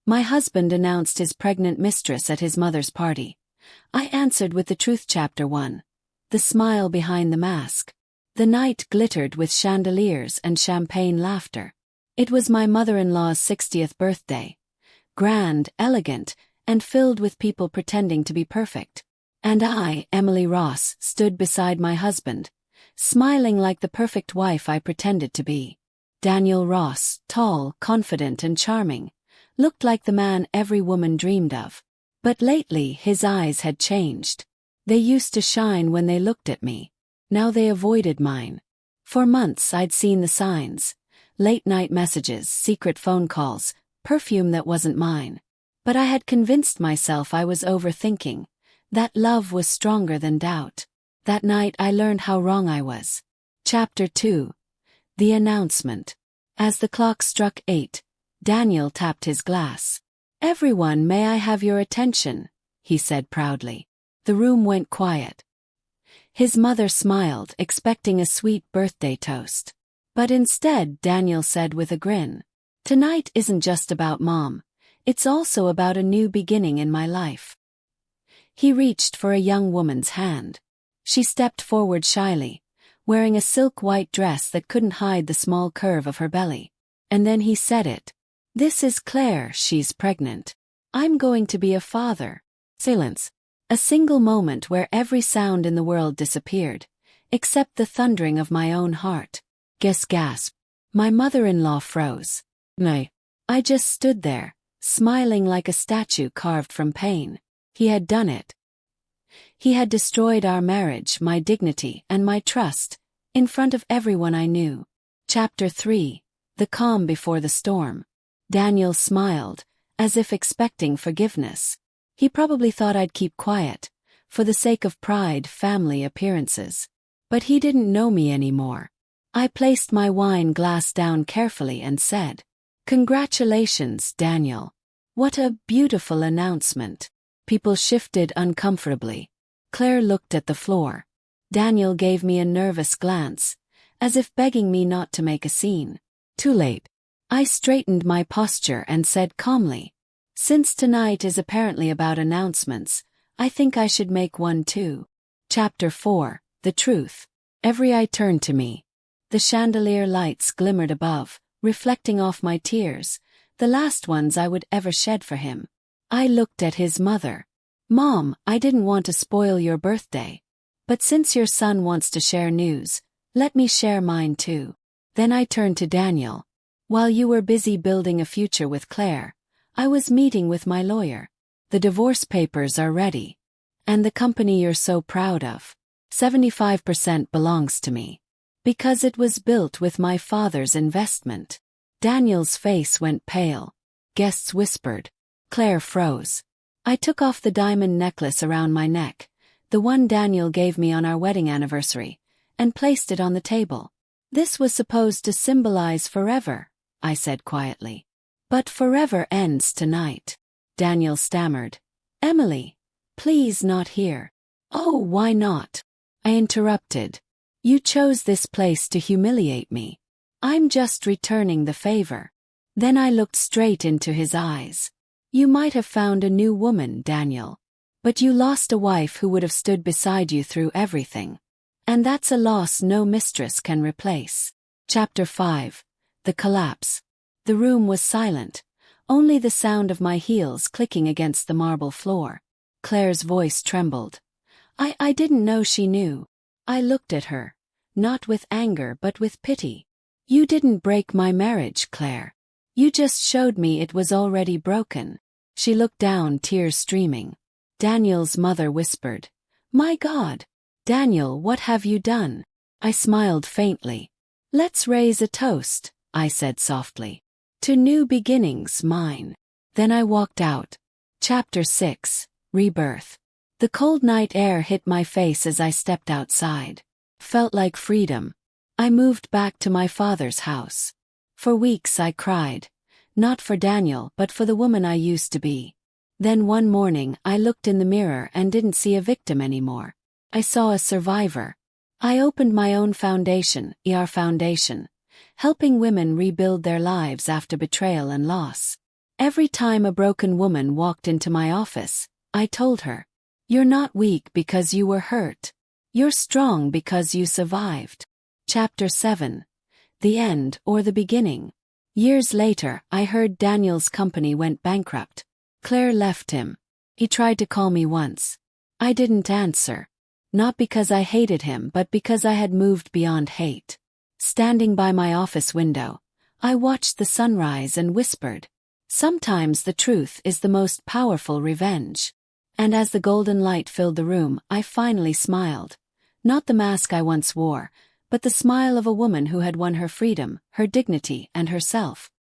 My husband announced his pregnant mistress at his mother's party. I answered with the truth. Chapter 1. The smile behind the mask. The night glittered with chandeliers and champagne laughter. It was my mother-in-law's 60th birthday. Grand, elegant, and filled with people pretending to be perfect. And I, Emily Ross, stood beside my husband, smiling like the perfect wife I pretended to be. Daniel Ross, tall, confident and charming, looked like the man every woman dreamed of. But lately his eyes had changed. They used to shine when they looked at me. Now they avoided mine. For months I'd seen the signs. Late-night messages, secret phone calls, perfume that wasn't mine. But I had convinced myself I was overthinking. That love was stronger than doubt. That night I learned how wrong I was. Chapter 2. The announcement. As the clock struck 8, Daniel tapped his glass. "Everyone, may I have your attention?" he said proudly. The room went quiet. His mother smiled, expecting a sweet birthday toast. But instead, Daniel said with a grin, "Tonight isn't just about Mom. It's also about a new beginning in my life." He reached for a young woman's hand. She stepped forward shyly, wearing a silk white dress that couldn't hide the small curve of her belly. And then he said it. "This is Claire, she's pregnant. I'm going to be a father." Silence. A single moment where every sound in the world disappeared, except the thundering of my own heart. Gasp. My mother-in-law froze. Nay. I just stood there, smiling like a statue carved from pain. He had done it. He had destroyed our marriage, my dignity, and my trust, in front of everyone I knew. Chapter 3. The calm before the storm. Daniel smiled, as if expecting forgiveness. He probably thought I'd keep quiet, for the sake of pride, family, appearances. But he didn't know me anymore. I placed my wine glass down carefully and said, "Congratulations, Daniel. What a beautiful announcement." People shifted uncomfortably. Claire looked at the floor. Daniel gave me a nervous glance, as if begging me not to make a scene. Too late. I straightened my posture and said calmly, "Since tonight is apparently about announcements, I think I should make one too." Chapter 4. The truth. Every eye turned to me. The chandelier lights glimmered above, reflecting off my tears, the last ones I would ever shed for him. I looked at his mother. "Mom, I didn't want to spoil your birthday. But since your son wants to share news, let me share mine too." Then I turned to Daniel. "While you were busy building a future with Claire, I was meeting with my lawyer. The divorce papers are ready. And the company you're so proud of, 75% belongs to me. Because it was built with my father's investment." Daniel's face went pale. Guests whispered. Claire froze. I took off the diamond necklace around my neck, the one Daniel gave me on our wedding anniversary, and placed it on the table. "This was supposed to symbolize forever," I said quietly. "But forever ends tonight." Daniel stammered. "Emily, please not here." "Oh, why not?" I interrupted. "You chose this place to humiliate me. I'm just returning the favor." Then I looked straight into his eyes. "You might have found a new woman, Daniel. But you lost a wife who would have stood beside you through everything. And that's a loss no mistress can replace." Chapter 5. The collapse. The room was silent, only the sound of my heels clicking against the marble floor. Claire's voice trembled. I didn't know she knew." I looked at her, not with anger but with pity. "You didn't break my marriage, Claire. You just showed me it was already broken." She looked down, tears streaming. Daniel's mother whispered, "My God, Daniel, what have you done?" I smiled faintly. "Let's raise a toast," I said softly. "To new beginnings, mine." Then I walked out. Chapter 6. Rebirth. The cold night air hit my face as I stepped outside. Felt like freedom. I moved back to my father's house. For weeks I cried. Not for Daniel but for the woman I used to be. Then one morning I looked in the mirror and didn't see a victim anymore. I saw a survivor. I opened my own foundation, ER Foundation, helping women rebuild their lives after betrayal and loss. Every time a broken woman walked into my office, I told her, "You're not weak because you were hurt. You're strong because you survived." Chapter 7. The End or the Beginning. Years later, I heard Daniel's company went bankrupt. Claire left him. He tried to call me once. I didn't answer. Not because I hated him, but because I had moved beyond hate. Standing by my office window, I watched the sunrise and whispered, "Sometimes the truth is the most powerful revenge." And as the golden light filled the room, I finally smiled. Not the mask I once wore, but the smile of a woman who had won her freedom, her dignity, and herself.